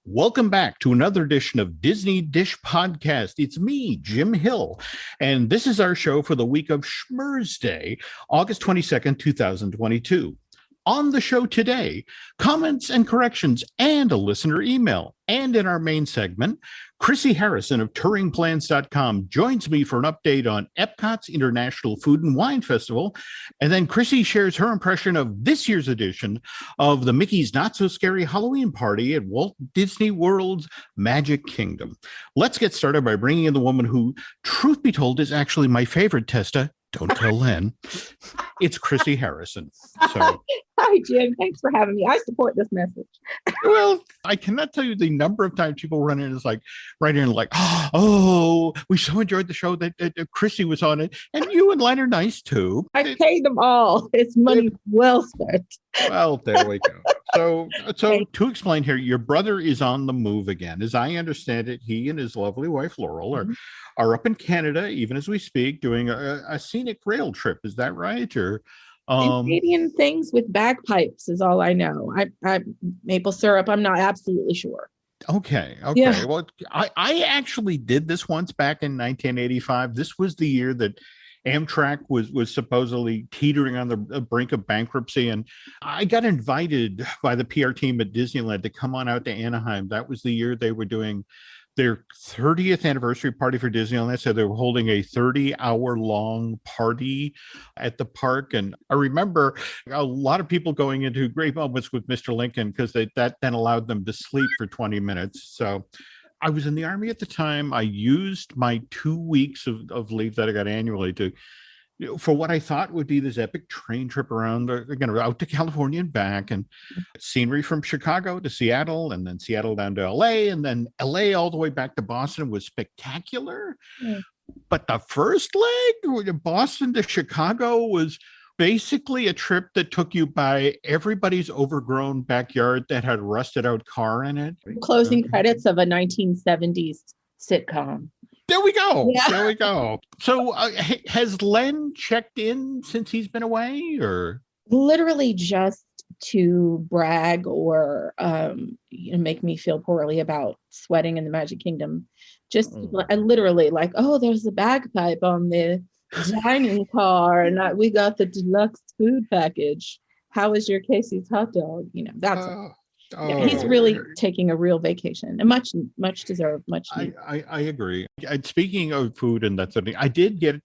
Welcome back to another edition of Disney Dish Podcast. It's me, Jim Hill, and this is our show for the week of Schmurz Day, August 22nd, 2022. On the show today, comments and corrections and a listener email. And in our main segment, Chrissy Harrison of TouringPlans.com joins me for an update on Epcot's International Food and Wine Festival. And then Chrissy shares her impression of this year's edition of the Mickey's Not So Scary Halloween Party at Walt Disney World's Magic Kingdom. Let's get started by bringing in the woman who, truth be told, is actually my favorite Testa. Don't tell Len. It's Chrissy Harrison. So, hi, Jim. Thanks for having me. I support this message. Well, I cannot tell you the number of times people run in is like right in like, oh, we so enjoyed the show that Chrissy was on it, and you and Len are nice too. I paid them all. It's money well spent. Well, there we go. So to explain here, your brother is on the move again. As I understand it, he and his lovely wife Laurel are up in Canada, even as we speak, doing a scenic rail trip. Is that right? Or Canadian things with bagpipes is all I know. I maple syrup. I'm not absolutely sure. Okay. Yeah. Well, I actually did this once back in 1985. This was the year that Amtrak was supposedly teetering on the brink of bankruptcy, and I got invited by the PR team at Disneyland to come on out to Anaheim. That was the year they were doing their 30th anniversary party for Disneyland. So they were holding a 30-hour-long party at the park. And I remember a lot of people going into great moments with Mr. Lincoln because that then allowed them to sleep for 20 minutes. So I was in the Army at the time. I used my 2 weeks of leave that I got annually to, for what I thought would be this epic train trip around, again, out to California and back, and scenery from Chicago to Seattle, and then Seattle down to LA, and then LA all the way back to Boston was spectacular. But the first leg, Boston to Chicago, was basically a trip that took you by everybody's overgrown backyard that had a rusted out car in it. Closing credits of a 1970s sitcom. There we go. Yeah. There we go. So has Len checked in since he's been away, or? Literally just to brag or make me feel poorly about sweating in the Magic Kingdom. Just literally like, oh, there's a bagpipe on the dining car, and we got the deluxe food package. How is your Casey's hot dog? That's he's really taking a real vacation, and much deserved, much needed. I agree. And speaking of food and that sort of thing, I did hear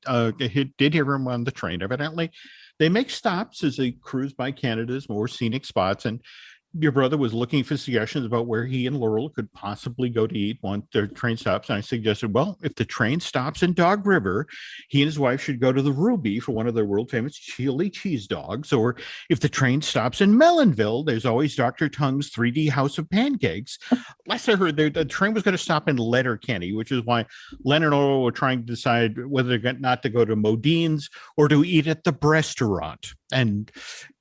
him on the train. Evidently, they make stops as they cruise by Canada's more scenic spots, and your brother was looking for suggestions about where he and Laurel could possibly go to eat once their train stops. And I suggested, well, if the train stops in Dog River, he and his wife should go to the Ruby for one of their world famous chili cheese dogs. Or if the train stops in Melonville, there's always Dr. Tung's 3D House of Pancakes. Last I heard, the train was going to stop in Letterkenny, which is why Len and Laurel were trying to decide whether not to go to Modine's or to eat at the restaurant. And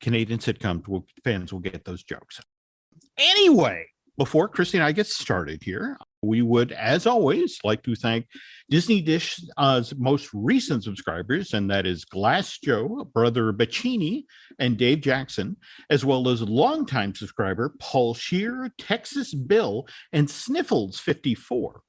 Canadian sitcom fans will get those jokes. Anyway, before Christy and I get started here, we would, as always, like to thank Disney Dish's most recent subscribers, and that is Glass Joe, Brother Bacchini, and Dave Jackson, as well as longtime subscriber Paul Shear, Texas Bill, and Sniffles54.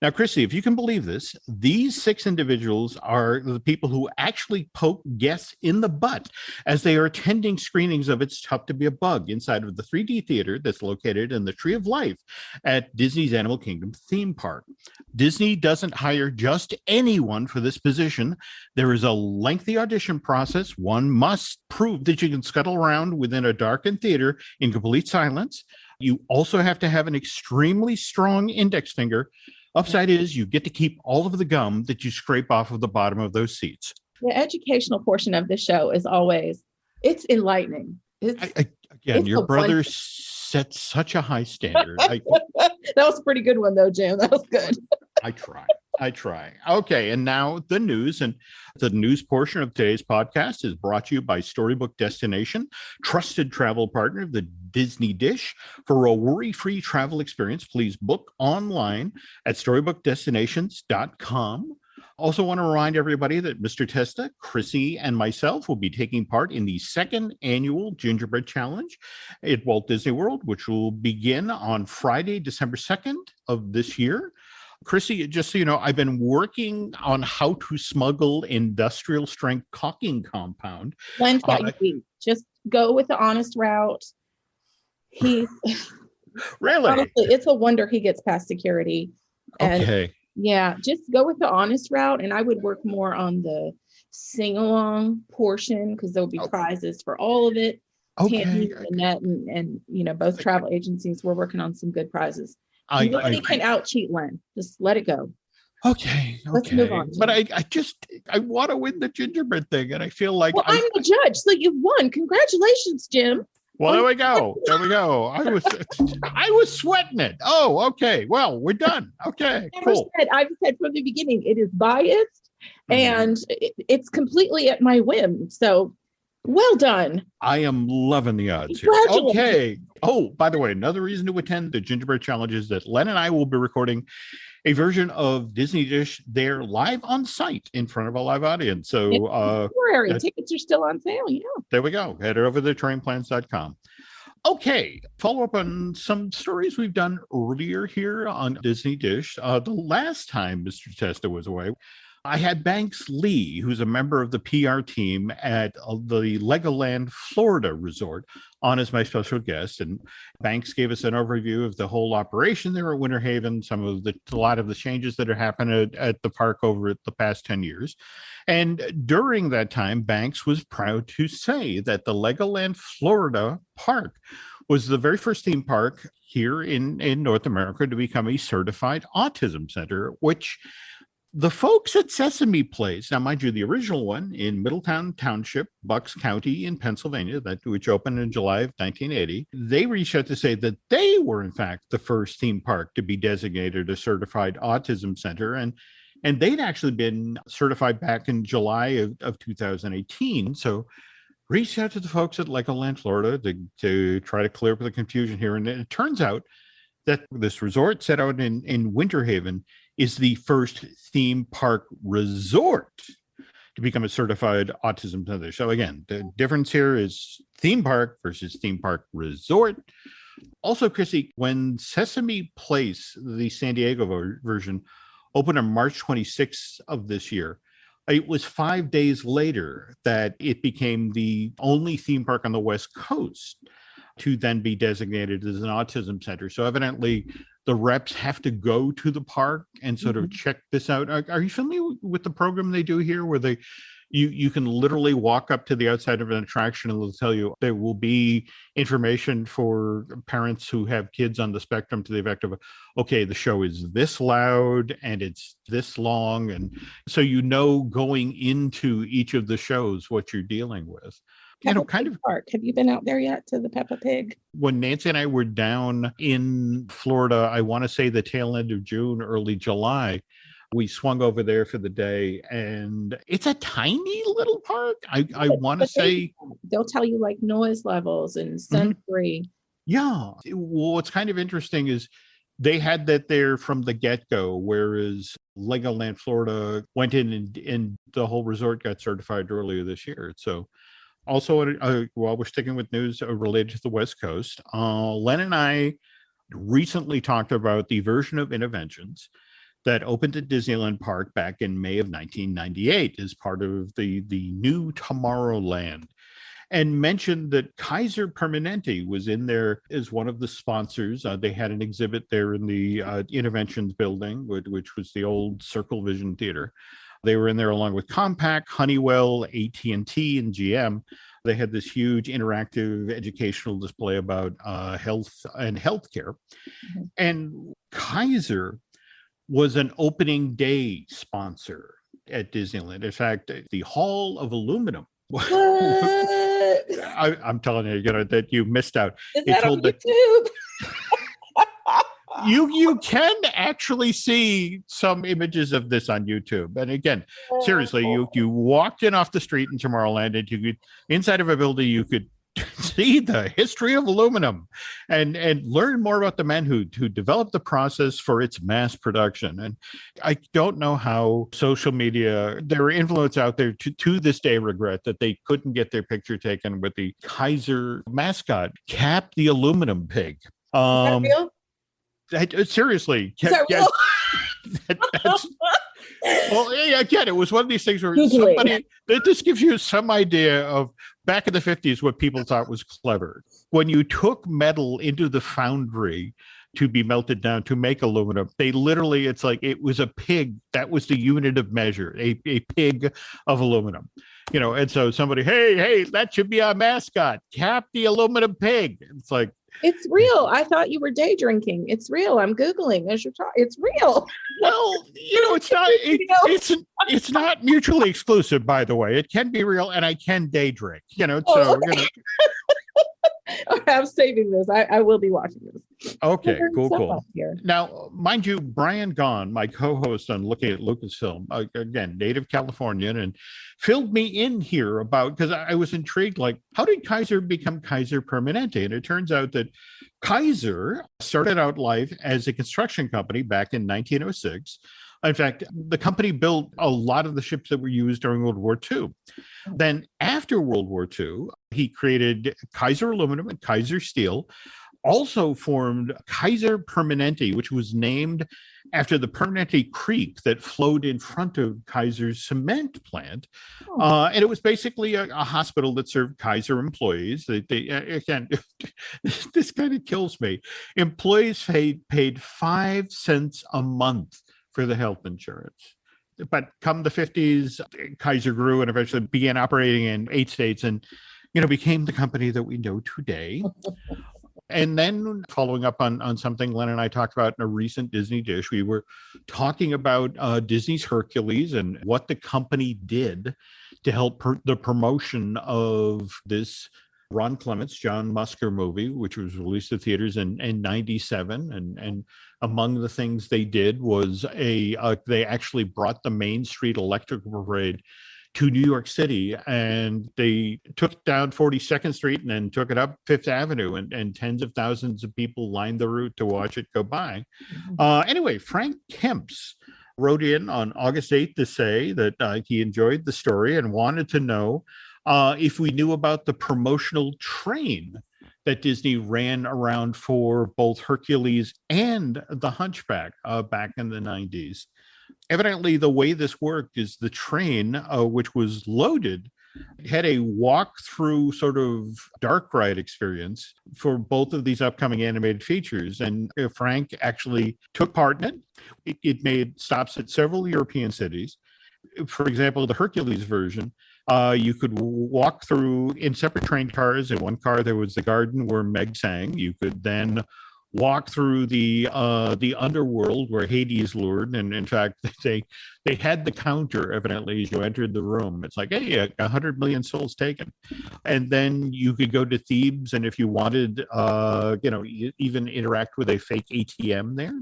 Now, Christy, if you can believe this, these 6 individuals are the people who actually poke guests in the butt as they are attending screenings of It's Tough to Be a Bug inside of the 3D theater that's located in the Tree of Life at Disney's Animal Kingdom theme park. Disney doesn't hire just anyone for this position. There is a lengthy audition process. One must prove that you can scuttle around within a darkened theater in complete silence. You also have to have an extremely strong index finger. Upside is you get to keep all of the gum that you scrape off of the bottom of those seats. The educational portion of the show is always, it's enlightening. Your brother set such a high standard. That was a pretty good one though, Jim. That was good. I try. Okay, and now the news. And the news portion of today's podcast is brought to you by Storybook Destination, trusted travel partner of the Disney Dish. For a worry-free travel experience, please book online at storybookdestinations.com. Also want to remind everybody that Mr. Testa, Chrissy, and myself will be taking part in the second annual Gingerbread Challenge at Walt Disney World, which will begin on Friday, December 2nd of this year. Chrissy, just so you know, I've been working on how to smuggle industrial strength caulking compound. Len's got you beat. Just go with the honest route. He Really? honestly, it's a wonder he gets past security. And Okay. yeah, just go with the honest route. And I would work more on the sing-along portion because there'll be prizes for all of it. Okay. Tammy, Annette, and both travel agencies, we're working on some good prizes. Nobody can out-cheat Len. Just let it go. Okay. Let's move on. But I want to win the gingerbread thing, and I feel like I'm the judge, so you won. Congratulations, Jim. Well, there we go. I was sweating it. Oh, okay. Well, we're done. Okay, cool. I've said from the beginning, it is biased and it's completely at my whim. So well done. I am loving the odds here. Okay. Oh, by the way, another reason to attend the Gingerbread Challenge is that Len and I will be recording a version of Disney Dish there live on site in front of a live audience. So tickets are still on sale. Yeah. There we go. Head over to trainplans.com. Okay, follow up on some stories we've done earlier here on Disney Dish. The last time Mr. Testa was away, I had Banks Lee, who's a member of the PR team at the Legoland Florida Resort, on as my special guest. And Banks gave us an overview of the whole operation there at Winter Haven, a lot of the changes that have happened at the park over the past 10 years. And during that time, Banks was proud to say that the Legoland Florida Park was the very first theme park here in North America to become a certified autism center, which the folks at Sesame Place, now mind you, the original one in Middletown Township, Bucks County in Pennsylvania, which opened in July of 1980, they reached out to say that they were in fact the first theme park to be designated a certified autism center. And they'd actually been certified back in July of 2018. So reached out to the folks at Legoland, Florida to try to clear up the confusion here. And it turns out that this resort set out in Winter Haven is the first theme park resort to become a certified autism center. So again, the difference here is theme park versus theme park resort. Also, Chrissy, when Sesame Place, the San Diego version, opened on March 26th of this year, it was 5 days later that it became the only theme park on the West Coast to then be designated as an autism center. So evidently the reps have to go to the park and sort of check this out. Are you familiar with the program they do here where you can literally walk up to the outside of an attraction and they'll tell you there will be information for parents who have kids on the spectrum to the effect of, okay, the show is this loud and it's this long. And so, going into each of the shows, what you're dealing with. Park. Have you been out there yet to the Peppa Pig? When Nancy and I were down in Florida, I want to say the tail end of June, early July, we swung over there for the day, and it's a tiny little park. I want to say they'll tell you like noise levels and sensory. Yeah. Well, what's kind of interesting is they had that there from the get-go, whereas Legoland Florida went in and the whole resort got certified earlier this year. So also, while we're sticking with news related to the West Coast, Len and I recently talked about the version of Interventions that opened at Disneyland Park back in May of 1998 as part of the new Tomorrowland, and mentioned that Kaiser Permanente was in there as one of the sponsors. They had an exhibit there in the Interventions building, which was the old Circle Vision Theater. They were in there along with Compaq, Honeywell, AT&T, and GM. They had this huge interactive educational display about health and healthcare. And Kaiser was an opening day sponsor at Disneyland. In fact, the Hall of Aluminum. I'm telling you, that you missed out. Is that on YouTube? You can actually see some images of this on YouTube. And again, seriously, you walked in off the street in Tomorrowland, and you could, inside of a building, you could see the history of aluminum and learn more about the men who developed the process for its mass production. And I don't know how social media, there are influencers out there to this day regret that they couldn't get their picture taken with the Kaiser mascot, Cap the aluminum pig. Is that real? Seriously, Is that real? that's, well, yeah, again, it was one of these things where Googling. somebody, this gives you some idea of back in the 50s what people thought was clever. When you took metal into the foundry to be melted down to make aluminum, they literally, it's like it was a pig. That was the unit of measure, a pig of aluminum. And so somebody, hey, that should be our mascot, Cap the aluminum pig. It's like, it's real. I thought you were day drinking. It's real. I'm Googling as you're talking. It's real. Well, it's not. It's not mutually exclusive, by the way. It can be real, and I can day drink. Okay. I'm saving this. I will be watching this. Okay, cool. Now, mind you, Brian Gaughan, my co-host on Looking at Lucasfilm, again, native Californian, and filled me in here about, because I was intrigued, like, how did Kaiser become Kaiser Permanente? And it turns out that Kaiser started out life as a construction company back in 1906. In fact, the company built a lot of the ships that were used during World War II. Then after World War II, he created Kaiser Aluminum and Kaiser Steel, also formed Kaiser Permanente, which was named after the Permanente Creek that flowed in front of Kaiser's cement plant. And it was basically a hospital that served Kaiser employees. They again, this kind of kills me. Employees paid 5 cents a month for the health insurance. But come the 50s, Kaiser grew and eventually began operating in 8 states and, became the company that we know today. And then following up on something Len and I talked about in a recent Disney Dish, we were talking about Disney's Hercules and what the company did to help the promotion of this Ron Clements, John Musker movie, which was released to theaters in 97. And among the things they did was they actually brought the Main Street Electrical Parade to New York City, and they took down 42nd Street and then took it up Fifth Avenue, and tens of thousands of people lined the route to watch it go by. Anyway, Frank Kemps wrote in on August 8th to say that he enjoyed the story and wanted to know if we knew about the promotional train that Disney ran around for both Hercules and the Hunchback back in the 90s. Evidently, the way this worked is the train, which was loaded, had a walk-through sort of dark ride experience for both of these upcoming animated features. And Frank actually took part in it. It made stops at several European cities. For example, the Hercules version, you could walk through in separate train cars. In one car, there was the garden where Meg sang. You could then walk through the underworld where Hades lured. And in fact, they had the counter, evidently, as you entered the room. It's like, hey, 100 million souls taken. And then you could go to Thebes, and if you wanted, even interact with a fake ATM there.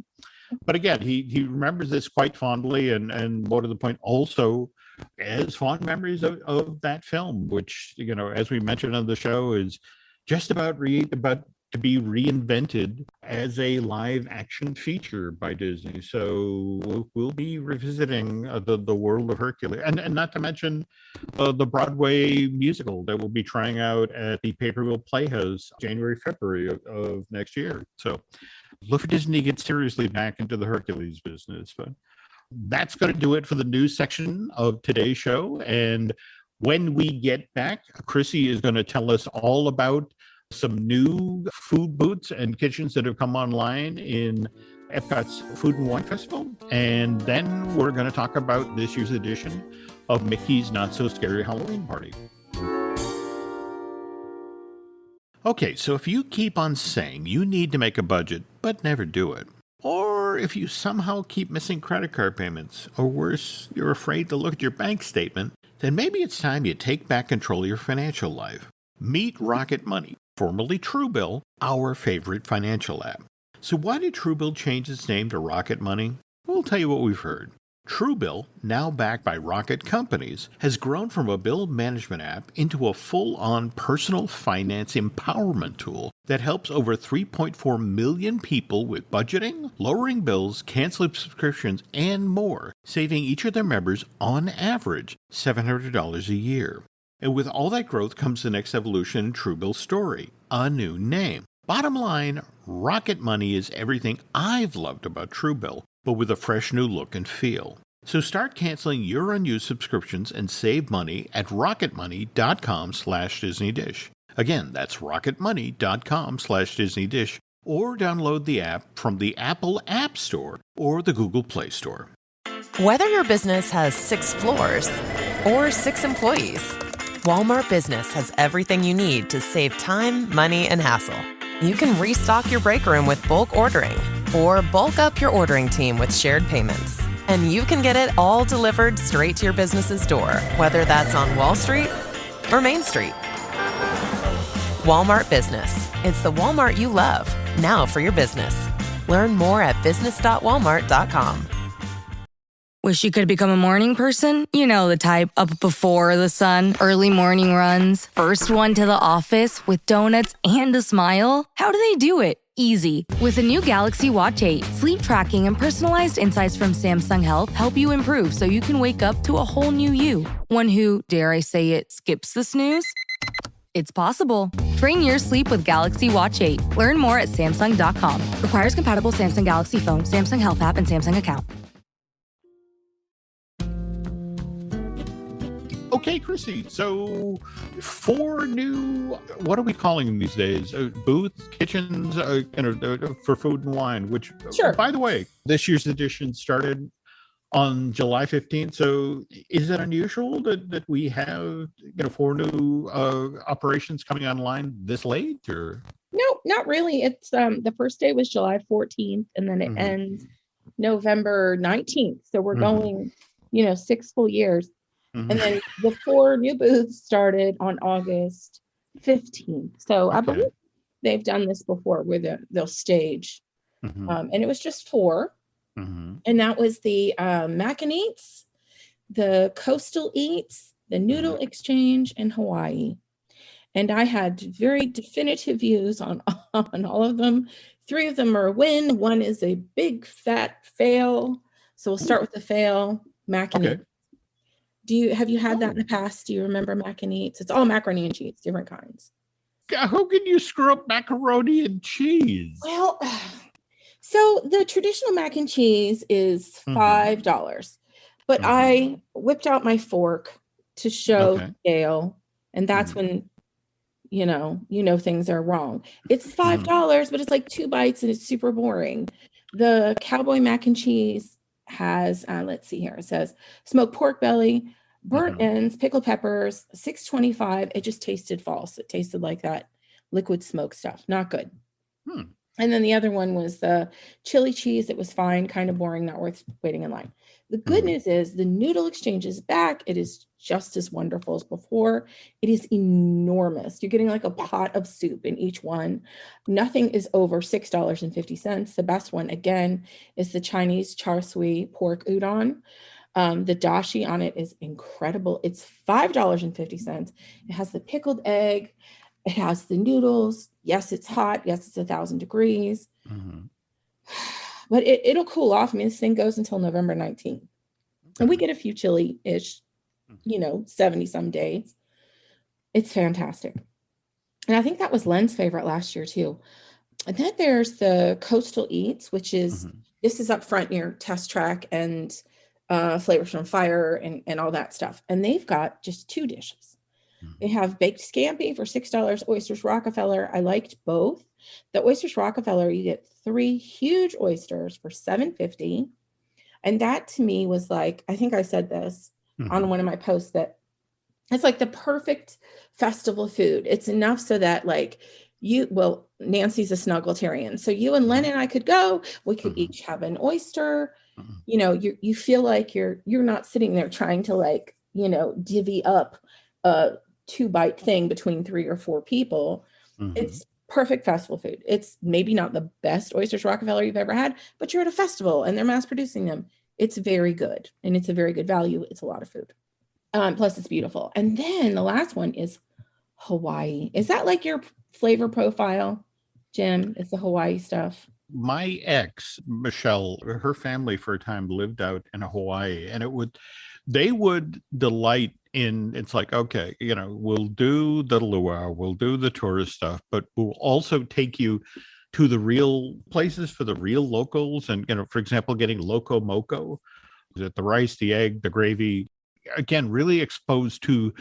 But again, he remembers this quite fondly, and more to the point, also has fond memories of that film, which, as we mentioned on the show, is just about to be reinvented as a live action feature by Disney. So we'll be revisiting the world of Hercules, and not to mention the Broadway musical that we'll be trying out at the Pay-Per-View Playhouse January, February of next year. So look for Disney to get seriously back into the Hercules business. But that's going to do it for the news section of today's show. And when we get back, Chrissy is going to tell us all about some new food booths and kitchens that have come online in Epcot's Food and Wine Festival. And then we're going to talk about this year's edition of Mickey's Not So Scary Halloween Party. Okay, so if you keep on saying you need to make a budget, but never do it, or if you somehow keep missing credit card payments, or worse, you're afraid to look at your bank statement, then maybe it's time you take back control of your financial life. Meet Rocket Money, formerly Truebill, our favorite financial app. So why did Truebill change its name to Rocket Money? We'll tell you what we've heard. Truebill, now backed by Rocket Companies, has grown from a bill management app into a full-on personal finance empowerment tool that helps over 3.4 million people with budgeting, lowering bills, canceling subscriptions, and more, saving each of their members, on average, $700 a year. And with all that growth comes the next evolution in Truebill's story, a new name. Bottom line, Rocket Money is everything I've loved about Truebill, but with a fresh new look and feel. So start canceling your unused subscriptions and save money at rocketmoney.com/DisneyDish. Again, that's rocketmoney.com/DisneyDish, or download the app from the Apple App Store or the Google Play Store. Whether your business has 6 floors or 6 employees, Walmart Business has everything you need to save time, money, and hassle. You can restock your break room with bulk ordering, or bulk up your ordering team with shared payments. And you can get it all delivered straight to your business's door, whether that's on Wall Street or Main Street. Walmart Business. It's the Walmart you love, now for your business. Learn more at business.walmart.com. Wish you could become a morning person? You know the type, up before the sun, early morning runs, first one to the office with donuts and a smile. How do they do it? Easy. With the new Galaxy Watch 8, sleep tracking and personalized insights from Samsung Health help you improve so you can wake up to a whole new you. One who, dare I say it, skips the snooze? It's possible. Train your sleep with Galaxy Watch 8. Learn more at Samsung.com. Requires compatible Samsung Galaxy phone, Samsung Health app, and Samsung account. Okay, Chrissy. So 4 new, what are we calling them these days? Booths, kitchens, for food and wine, which, Sure. By the way, this year's edition started on July 15th. So is it unusual that we have, 4 new operations coming online this late, or? No, not really. It's the first day was July 14th, and then it ends November 19th. So we're going, 6 full years. And then the 4 new booths started on August 15th. So I believe they've done this before where they'll stage. And it was just 4. And that was the Mac and Eats, the Coastal Eats, the Noodle Exchange, and Hawaii. And I had very definitive views on all of them. 3 of them are a win. 1 is a big fat fail. So we'll start with the fail, Mac and Eats. Have you had that in the past? Do you remember Mac and Eats? It's all macaroni and cheese, different kinds. How can you screw up macaroni and cheese? Well, so the traditional mac and cheese is $5, but I whipped out my fork to show scale, and that's when things are wrong. It's $5, but it's like 2 bites and it's super boring. The Cowboy mac and cheese has let's see here, it says smoked pork belly, burnt ends, pickled peppers, $6.25. It just tasted false. It tasted like that liquid smoke stuff, not good. And then the other one was the chili cheese. It was fine, kind of boring, not worth waiting in line. The good news is the Noodle Exchange is back. It is just as wonderful as before. It is enormous. You're getting like a pot of soup in each one. Nothing is over $6.50. The best one, again, is the Chinese char siu pork udon. The dashi on it is incredible. It's $5.50. It has the pickled egg. It has the noodles. Yes, it's hot. Yes, it's 1,000 degrees. But it'll cool off. I mean, this thing goes until November 19th. And we get a few chilly-ish, 70-some days. It's fantastic. And I think that was Len's favorite last year, too. And then there's the Coastal Eats, which is, this is up front near Test Track and Flavors from Fire and all that stuff. And they've got just 2 dishes. They have baked scampi for $6, oysters Rockefeller. I liked both. The oysters Rockefeller, you get 3 huge oysters for $7.50. And that to me was like, I think I said this on one of my posts, that it's like the perfect festival food. It's enough so that Nancy's a snuggletarian. So you and Len and I could go, we could each have an oyster. You feel like you're not sitting there trying to divvy up a 2-bite thing between 3 or 4 people. It's perfect festival food. It's maybe not the best oysters Rockefeller you've ever had, but you're at a festival and they're mass producing them. It's very good, and it's a very good value. It's a lot of food. Plus it's beautiful. And then the last one is Hawaii. Is that like your flavor profile, Jim? It's the Hawaii stuff. My ex, Michelle, her family for a time lived out in Hawaii, and they would delight in, it's like, okay, we'll do the luau, we'll do the tourist stuff, but we'll also take you to the real places for the real locals. And, for example, getting loco moco, the rice, the egg, the gravy, again, really exposed to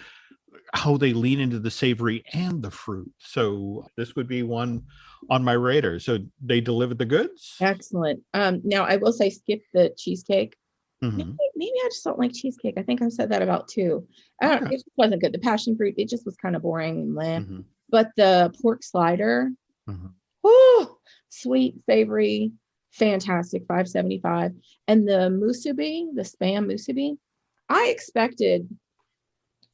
how they lean into the savory and the fruit. So this would be one on my radar. So they delivered the goods. Excellent. Now I will say skip the cheesecake. Mhm. Maybe I just don't like cheesecake. I think I've said that about two. It just wasn't good. The passion fruit, it just was kind of boring. Mhm. But the pork slider, Mhm. sweet, savory, fantastic, $5.75. And the musubi, the spam musubi, I expected,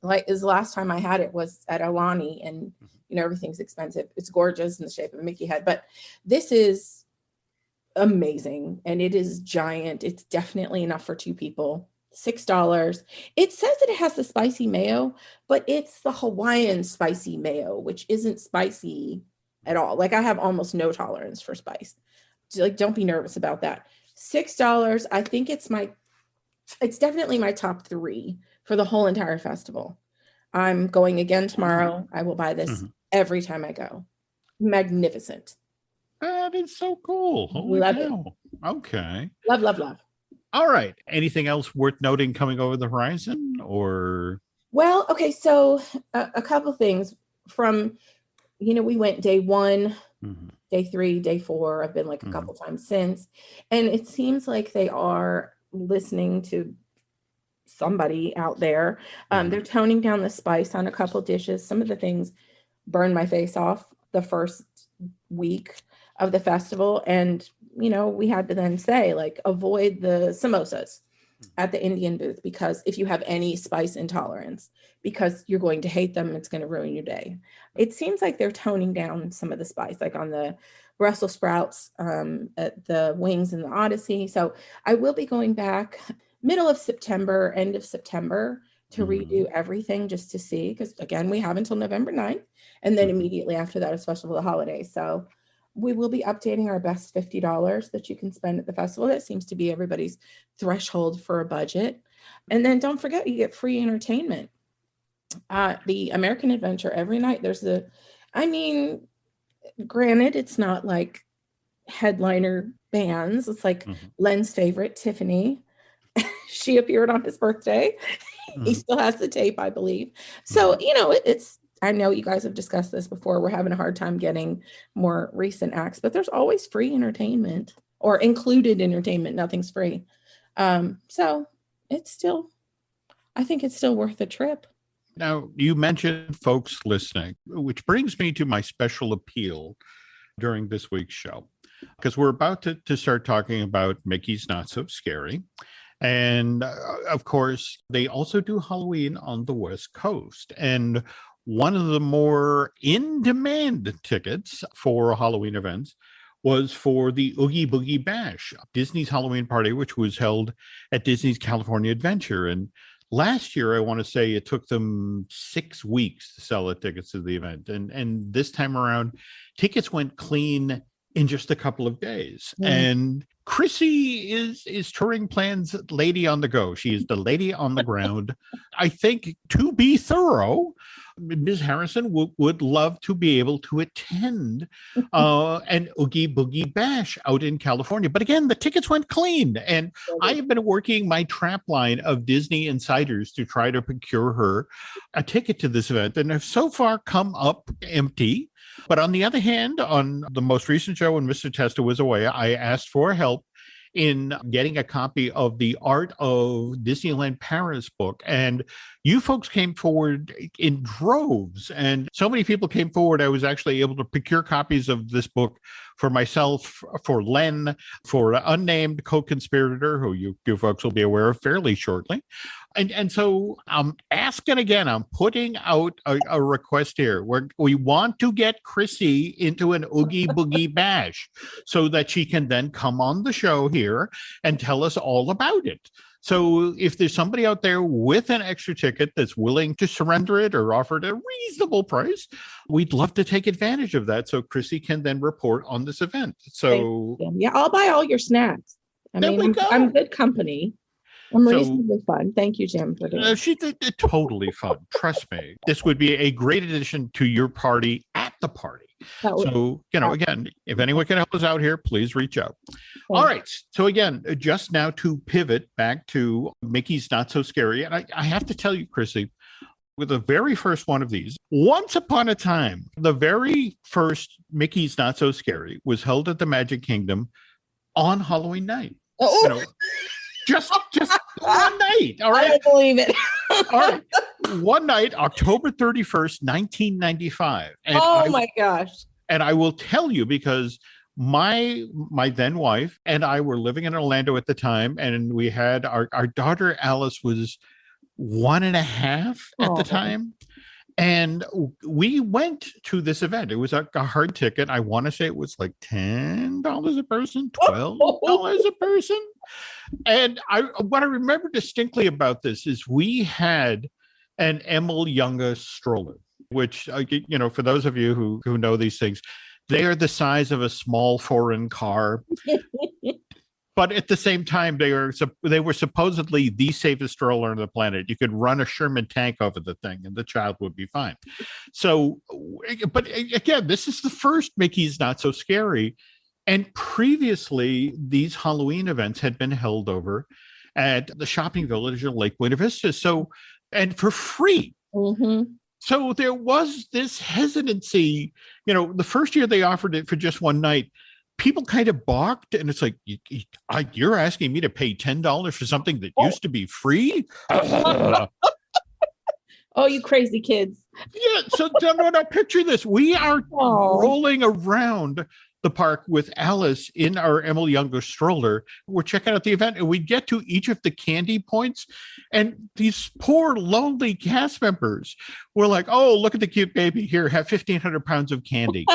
like, the last time I had it was at Alani, and everything's expensive. It's gorgeous in the shape of a Mickey head, but this is amazing, and it is giant. It's definitely enough for two people. $6. It says that it has the spicy mayo, but it's the Hawaiian spicy mayo, which isn't spicy at all. Like, I have almost no tolerance for spice. So, like, don't be nervous about that. $6. I think it's definitely my top 3 for the whole entire festival. I'm going again tomorrow. I will buy this every time I go. Magnificent. That is so cool. Holy Love cow. Okay. Love, love, love. All right. Anything else worth noting coming over the horizon, or? Well, okay. So a couple things from, we went day 1, day 3, day 4. I've been like a couple times since, and it seems like they are listening to somebody out there. They're toning down the spice on a couple dishes. Some of the things burned my face off the first week of the festival, and we had to then say, like, avoid the samosas at the Indian booth, because if you have any spice intolerance, because you're going to hate them, it's going to ruin your day. It seems like they're toning down some of the spice, like on the Brussels sprouts, at the wings in the Odyssey. So I will be going back middle of September, end of September, to redo everything, just to see, because again, we have until November 9th, and then immediately after that is Festival of the Holidays. So we will be updating our best $50 that you can spend at the festival. That seems to be everybody's threshold for a budget. And then don't forget, you get free entertainment. The American Adventure, every night granted, it's not like headliner bands. It's like Len's favorite, Tiffany. She appeared on his birthday. He still has the tape, I believe. So, I know you guys have discussed this before. We're having a hard time getting more recent acts, but there's always free entertainment or included entertainment. Nothing's free. So I think it's still worth the trip. Now, you mentioned folks listening, which brings me to my special appeal during this week's show, because we're about to start talking about Mickey's Not So Scary. And of course, they also do Halloween on the West Coast. And one of the more in-demand tickets for Halloween events was for the Oogie Boogie Bash, Disney's Halloween party, which was held at Disney's California Adventure. And last year, I want to say it took them 6 weeks to sell the tickets to the event. And this time around, tickets went clean in just a couple of days. And Chrissy is touring plans lady on the go. She is the lady on the ground. I think, to be thorough, Ms. Harrison would love to be able to attend an Oogie Boogie Bash out in California. But again, the tickets went clean. And I have been working my trap line of Disney insiders to try to procure her a ticket to this event, and have so far come up empty. But on the other hand, on the most recent show when Mr. Testa was away, I asked for help in getting a copy of the Art of Disneyland Paris book. And you folks came forward in droves. And so many people came forward, I was actually able to procure copies of this book for myself, for Len, for an unnamed co-conspirator, who you folks will be aware of fairly shortly. And so I'm asking again, I'm putting out a request here where we want to get Chrissy into an Oogie Boogie Bash so that she can then come on the show here and tell us all about it. So if there's somebody out there with an extra ticket that's willing to surrender it or offer it at a reasonable price, we'd love to take advantage of that so Chrissy can then report on this event. So yeah, I'll buy all your snacks. I'm good company. I'm reasonably fun. Thank you, Jim, for doing She did it totally fun. Trust me. This would be a great addition to your party at the party. So, again, if anyone can help us out here, please reach out. All right. So again, just now to pivot back to Mickey's Not So Scary. And I have to tell you, Chrissy, with the very first one of these, once upon a time, the very first Mickey's Not So Scary was held at the Magic Kingdom on Halloween night. Just one night. All right. I don't believe it. All right. One night, October 31st, 1995. And my gosh. And I will tell you because my then wife and I were living in Orlando at the time, and we had our daughter Alice was 1.5 at the time. And we went to this event. It was a hard ticket. I want to say it was like $10 a person, $12 a person. And what I remember distinctly about this is we had an Emil Younga stroller, which, for those of you who know these things, they are the size of a small foreign car. But at the same time, they were supposedly the safest stroller on the planet. You could run a Sherman tank over the thing and the child would be fine. So, but again, this is the first Mickey's Not So Scary. And previously, these Halloween events had been held over at the shopping village in Lake Buena Vista. So, and for free. Mm-hmm. So there was this hesitancy. The first year they offered it for just one night, people kind of balked, and it's like, you're asking me to pay $10 for something that used to be free? Oh, you crazy kids. Yeah, so no, picture this. We are rolling around the park with Alice in our Emil Younga stroller. We're checking out the event, and we get to each of the candy points, and these poor lonely cast members were like, oh, look at the cute baby here, have 1,500 pounds of candy.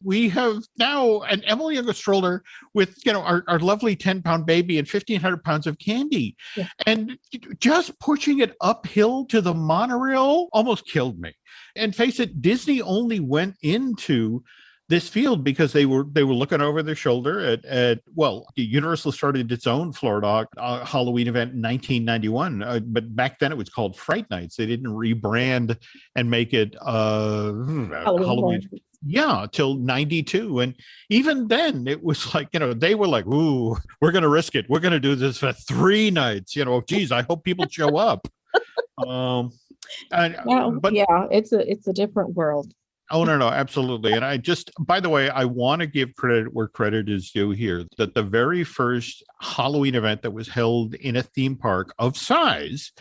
We have now an Emil Younga stroller with our lovely 10-pound baby and 1,500 pounds of candy. Yeah. And just pushing it uphill to the monorail almost killed me. And face it, Disney only went into this field because they were looking over their shoulder at Universal started its own Florida Halloween event in 1991, but back then it was called Fright Nights. They didn't rebrand and make it Halloween. Yeah, till 92. And even then it was like, they were like, ooh, we're going to risk it. We're going to do this for 3 nights. Geez, I hope people show up. But it's a different world. Oh, no, absolutely. And by the way, I want to give credit where credit is due here, that the very first Halloween event that was held in a theme park of size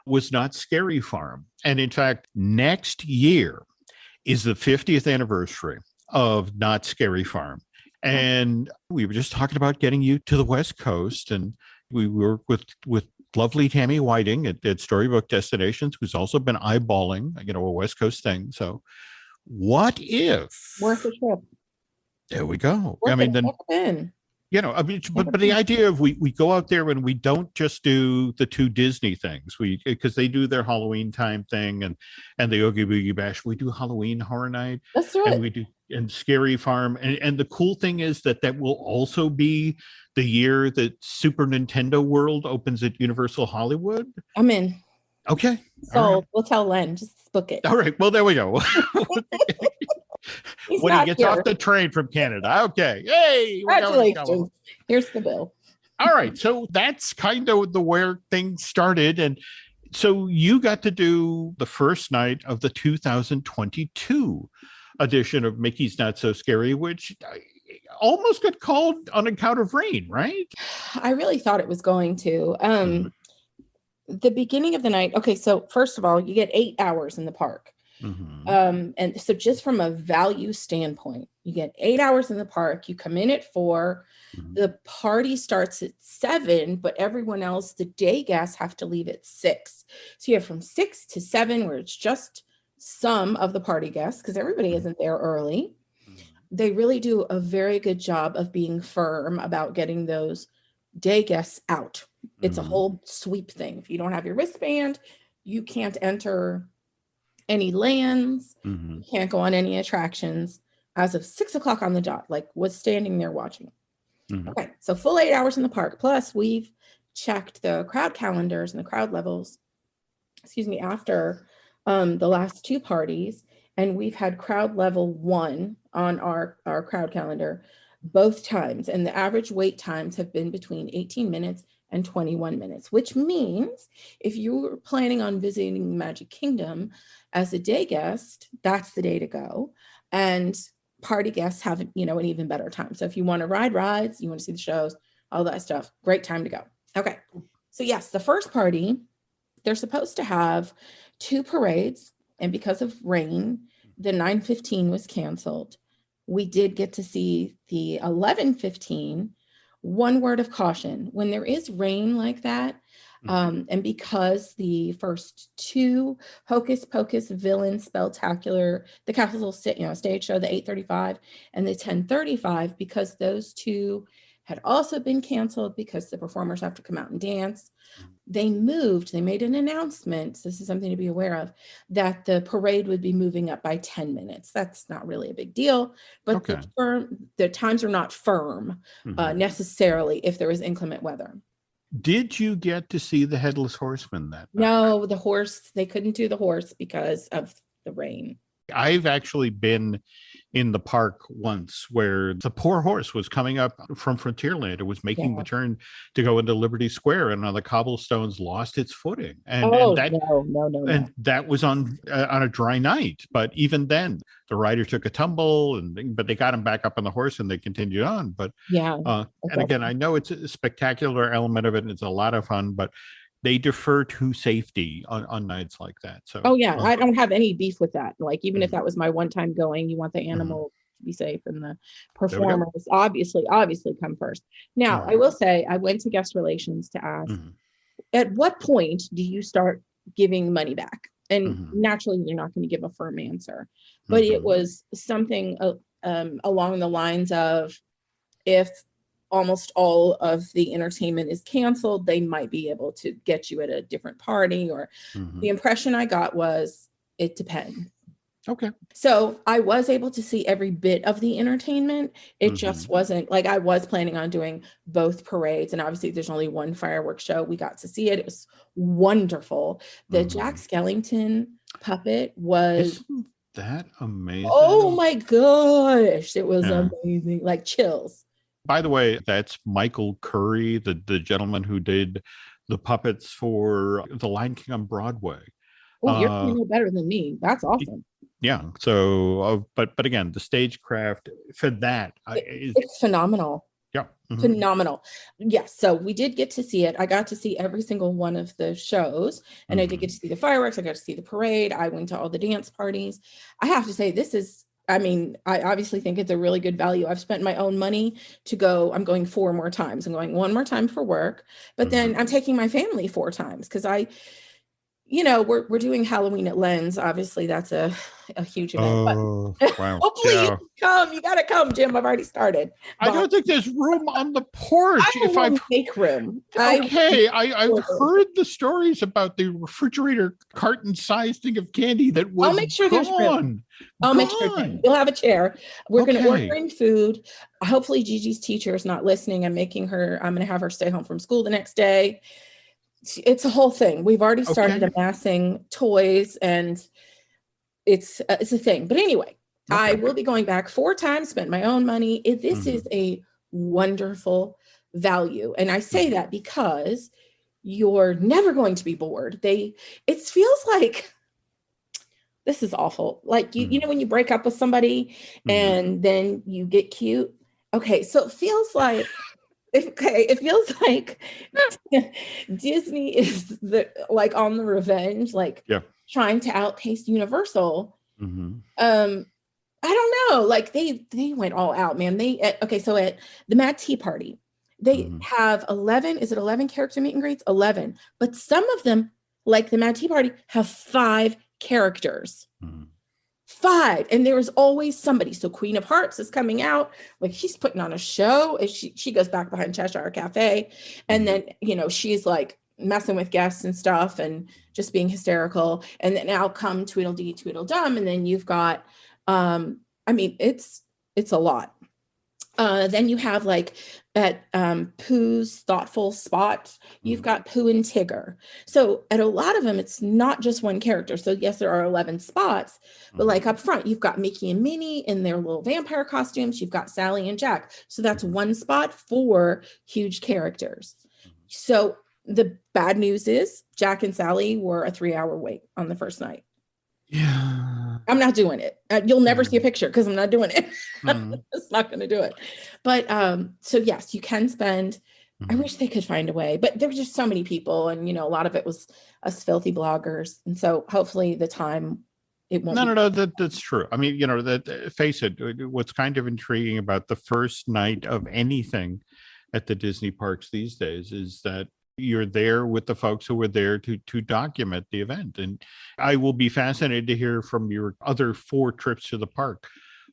was not Scary Farm. And in fact, next year is the 50th anniversary of Not Scary Farm. And we were just talking about getting you to the West Coast, and we work with lovely Tammy Whiting at Storybook Destinations, who's also been eyeballing, a West Coast thing. So what if worth a trip? There we go. But the idea of we go out there and we don't just do the 2 Disney things, because they do their Halloween time thing and the Oogie Boogie Bash. We do Halloween Horror Night. That's right. And we do and Scary Farm. And the cool thing is that will also be the year that Super Nintendo World opens at Universal Hollywood. I'm in. Okay. So We'll tell Len, just book it. All right. Well, there we go. When he gets off the train from Canada. Okay. Hey, congratulations. Here's the bill. All right. So that's kind of where things started. And so you got to do the first night of the 2022 edition of Mickey's Not So Scary, which almost got called on account of rain, right? I really thought it was going to. The beginning of the night. Okay, so first of all, you get 8 hours in the park. And so just from a value standpoint, you get 8 hours in the park, you come in at 4, the party starts at 7, but everyone else, the day guests, have to leave at 6. So you have from 6 to 7, where it's just some of the party guests, because everybody isn't there early. They really do a very good job of being firm about getting those day guests out. It's a whole sweep thing. If you don't have your wristband, you can't enter any lands, you can't go on any attractions as of 6 o'clock on the dot, like was standing there watching. Okay, so full 8 hours in the park. Plus, we've checked the crowd calendars and the crowd levels, after the last 2 parties, and we've had crowd level 1 on our crowd calendar both times, and the average wait times have been between 18 minutes and 21 minutes, which means if you were planning on visiting Magic Kingdom as a day guest, that's the day to go. And party guests have, an even better time. So if you want to ride rides, you want to see the shows, all that stuff, great time to go. Okay. So yes, the first party, they're supposed to have 2 parades. And because of rain, the 9:15 was canceled. We did get to see the 11:15. One word of caution: when there is rain like that, and because the first 2 Hocus Pocus Villain Spectacular, the Castle stage show, the 8:35 and the 10:35, because those 2 had also been canceled because the performers have to come out and dance, they made an announcement, so this is something to be aware of, that the parade would be moving up by 10 minutes. That's not really a big deal, but the times are not firm necessarily if there is inclement weather. Did you get to see the Headless Horseman that night? No, they couldn't do the horse because of the rain. I've actually been in the park once where the poor horse was coming up from Frontierland. It was making the turn to go into Liberty Square, and on the cobblestones lost its footing. And that was on a dry night. But even then, the rider took a tumble, but they got him back up on the horse and they continued on. But and again, I know it's a spectacular element of it, and it's a lot of fun, but they defer to safety on nights like that. So I don't have any beef with that. Like, even if that was my one time going, you want the animal to be safe, and the performers obviously come first. Now, I will say, I went to guest relations to ask, at what point do you start giving money back? And naturally, you're not going to give a firm answer, but it was something along the lines of, if almost all of the entertainment is canceled, they might be able to get you at a different party, or the impression I got was it depends. Okay. So I was able to see every bit of the entertainment. It just wasn't like, I was planning on doing both parades, and obviously there's only one fireworks show. We got to see it. It was wonderful. The Jack Skellington puppet was... Isn't that amazing? Oh my gosh. It was amazing. Like chills. By the way, that's Michael Curry, the gentleman who did the puppets for The Lion King on Broadway. Oh, you're going to know better than me. That's awesome. Yeah. So, but again, the stagecraft for that, it's phenomenal. Yeah. Phenomenal. Yes. So we did get to see it. I got to see every single one of the shows, and I did get to see the fireworks. I got to see the parade. I went to all the dance parties. I have to say, I obviously think it's a really good value. I've spent my own money to go. I'm going 4 more times. I'm going 1 more time for work, but then I'm taking my family 4 times because we're doing Halloween at Lens. Obviously, that's a huge event. Oh, wow. Hopefully you come. You got to come, Jim. I've already started. I don't think there's room on the porch. I make room. I've heard the stories about the refrigerator carton-sized thing of candy that was I'll make sure there's room. I'll make sure you'll have a chair. We're going to order in food. Hopefully, Gigi's teacher is not listening. I'm going to have her stay home from school the next day. It's a whole thing. We've already started amassing toys, and it's a thing. But anyway, I will be going back 4 times, spent my own money. This is a wonderful value. And I say that because you're never going to be bored. It feels like, this is awful. Like, you know, when you break up with somebody and then you get cute. Okay. So it feels like, Disney is on the revenge. Like, trying to outpace Universal. Mhm. I don't know, like they went all out, man. Okay, so at the Mad Tea Party, they Mhm. have 11, is it 11 character meet and greets? 11. But some of them, like the Mad Tea Party, have 5 characters. Mhm. 5. And there is always somebody. So Queen of Hearts is coming out, like she's putting on a show. And she goes back behind Cheshire Cafe. And then, she's like messing with guests and stuff and just being hysterical. And then now come Tweedledee, Tweedledum. And then you've got, it's a lot. Then you have like at Pooh's Thoughtful Spot, you've got Pooh and Tigger. So at a lot of them, it's not just one character. So yes, there are 11 spots, but like up front, you've got Mickey and Minnie in their little vampire costumes. You've got Sally and Jack. So that's one spot for huge characters. So the bad news is Jack and Sally were a 3-hour wait on the first night. Yeah. I'm not doing it. You'll never see a picture because I'm not doing it. Mhm. It's not going to do it. But so yes, you can spend. I wish they could find a way, but there were just so many people, and a lot of it was us filthy bloggers. And so hopefully the time it won't. No, that's true. I mean, face it, what's kind of intriguing about the first night of anything at the Disney parks these days is that you're there with the folks who were there to document the event. And I will be fascinated to hear from your other 4 trips to the park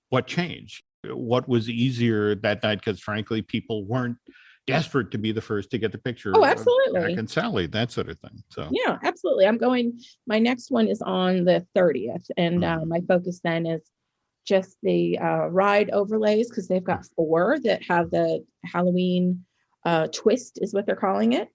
what changed, what was easier that night, because frankly, people weren't desperate to be the first to get the picture. Oh, absolutely. Jack and Sally, that sort of thing. So yeah, absolutely. My next one is on the 30th. And my focus then is just the ride overlays, because they've got 4 that have the Halloween twist is what they're calling it.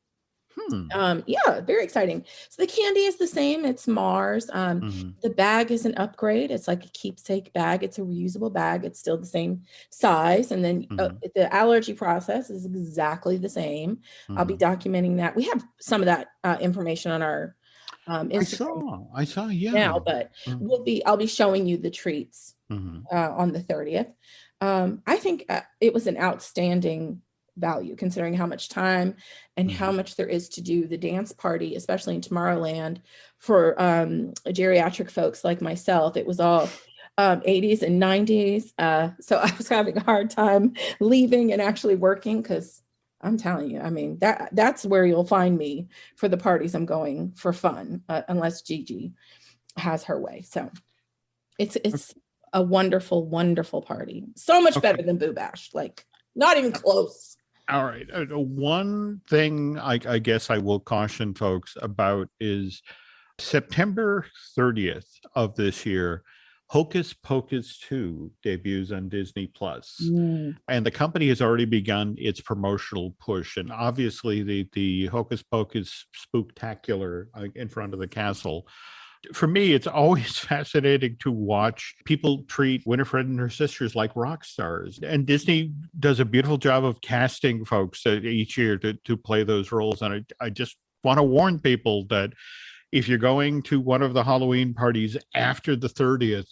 Yeah, very exciting. So the candy is the same. It's Mars. The bag is an upgrade. It's like a keepsake bag. It's a reusable bag. It's still the same size. And then the allergy process is exactly the same. I'll be documenting that. We have some of that information on our Instagram. I saw, yeah. Now, but I'll be showing you the treats on the 30th. I think it was an outstanding value considering how much time and how much there is to do the dance party, especially in Tomorrowland for geriatric folks like myself. It was all 80s and 90s. So I was having a hard time leaving and actually working, because I'm telling you, I mean, that's where you'll find me for the parties I'm going for fun, unless Gigi has her way. So it's a wonderful, wonderful party. So much better than Boo Bash, like not even close. All right. One thing I guess I will caution folks about is September 30th of this year, Hocus Pocus 2 debuts on Disney Plus. And the company has already begun its promotional push. And obviously the Hocus Pocus Spooktacular in front of the castle. For me, it's always fascinating to watch people treat Winifred and her sisters like rock stars. And Disney does a beautiful job of casting folks each year to play those roles. And I just want to warn people that if you're going to one of the Halloween parties after the 30th,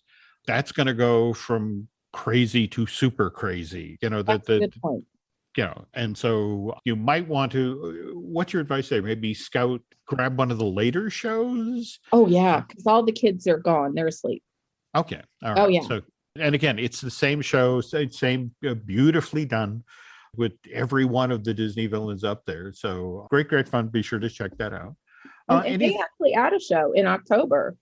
that's going to go from crazy to super crazy. That's a good point. And so you might want to, what's your advice there? Maybe grab one of the later shows? Oh, yeah, because all the kids are gone. They're asleep. Okay. All right. Oh, yeah. So, and again, it's the same show, same beautifully done with every one of the Disney villains up there. So great fun. Be sure to check that out. And they actually add a show in October.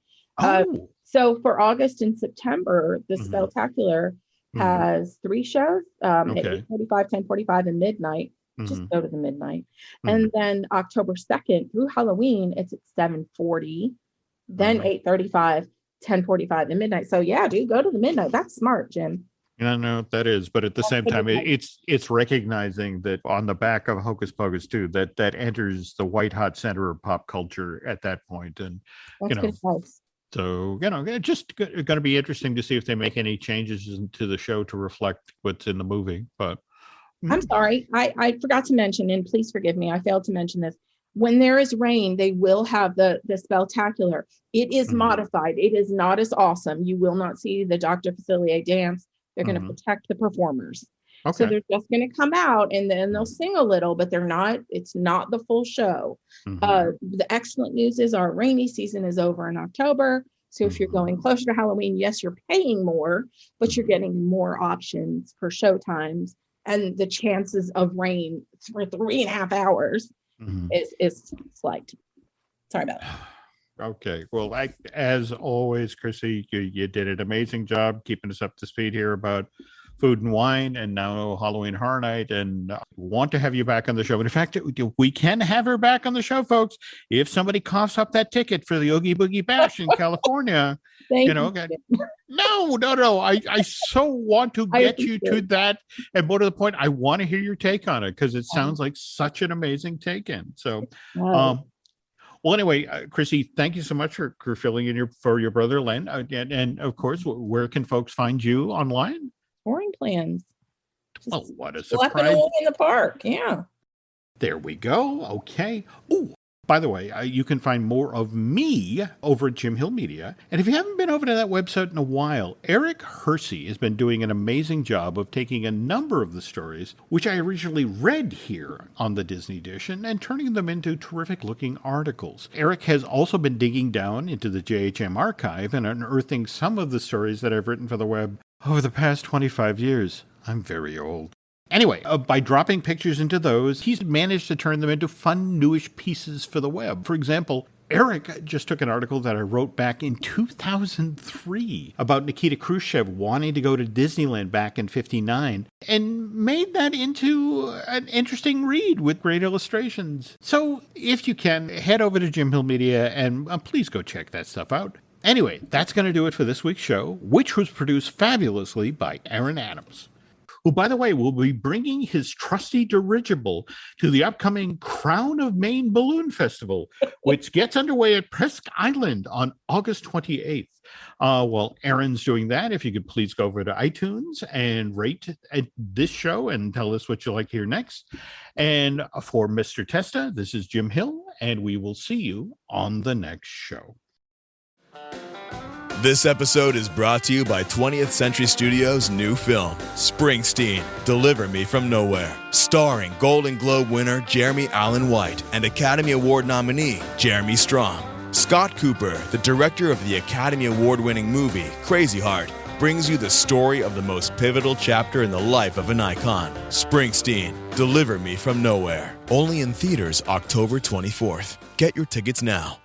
So for August and September, the Spectacular has 3 shows at 8:45, 10:45, and midnight. Just go to the midnight. And then October 2nd through Halloween, it's at 7:40, then 8:35, 10:45, and midnight. So yeah, dude, go to the midnight. That's smart, Jim. No, that is, but at the same time, it's recognizing that on the back of Hocus Pocus 2, that enters the white hot center of pop culture at that point. And That's good advice. So, just going to be interesting to see if they make any changes to the show to reflect what's in the movie. But I'm sorry, I forgot to mention, and please forgive me, I failed to mention this. When there is rain, they will have the Spectacular. It is modified. It is not as awesome. You will not see the Dr. Facilier dance. They're going to protect the performers. So Okay. they're just going to come out and then they'll sing a little, but it's not the full show. Mhm. The excellent news is our rainy season is over in October. So if you're going Mhm. closer to Halloween, yes, you're paying more, but you're getting more options for show times. And the chances of rain for 3.5 hours Mhm. is slight. Sorry about that. Okay. Well, as always, Chrissy, you did an amazing job keeping us up to speed here about food and wine, and now Halloween Horror Night. And want to have you back on the show. And in fact, we can have her back on the show, folks. If somebody coughs up that ticket for the Oogie Boogie Bash in California, Thank you. okay. No. I so want to I get you to appreciate that. And more to the point, I want to hear your take on it because it sounds like such an amazing take in. So, Wow. well, anyway, Chrissy, thank you so much for filling in for your brother Len, and of course, where can folks find you online? Touring plans. Well, what a Schlepping surprise! away in the park. Yeah. There we go. Okay. Oh, by the way, you can find more of me over at Jim Hill Media. And if you haven't been over to that website in a while, Eric Hersey has been doing an amazing job of taking a number of the stories, which I originally read here on the Disney Dish, and turning them into terrific looking articles. Eric has also been digging down into the JHM archive and unearthing some of the stories that I've written for the web over the past 25 years. I'm very old. Anyway, by dropping pictures into those, he's managed to turn them into fun, newish pieces for the web. For example, Eric just took an article that I wrote back in 2003 about Nikita Khrushchev wanting to go to Disneyland back in '59 and made that into an interesting read with great illustrations. So if you can, head over to Jim Hill Media and please go check that stuff out. Anyway, that's going to do it for this week's show, which was produced fabulously by Aaron Adams, who, by the way, will be bringing his trusty dirigible to the upcoming Crown of Maine Balloon Festival, which gets underway at Presque Island on August 28th. While Aaron's doing that, if you could please go over to iTunes and rate this show and tell us what you like to hear next. And for Mr. Testa, this is Jim Hill, and we will see you on the next show. This episode is brought to you by 20th Century Studios' new film, Springsteen, Deliver Me From Nowhere, starring Golden Globe winner Jeremy Allen White and Academy Award nominee Jeremy Strong. Scott Cooper, the director of the Academy Award-winning movie Crazy Heart, brings you the story of the most pivotal chapter in the life of an icon, Springsteen, Deliver Me From Nowhere. Only in theaters October 24th. Get your tickets now.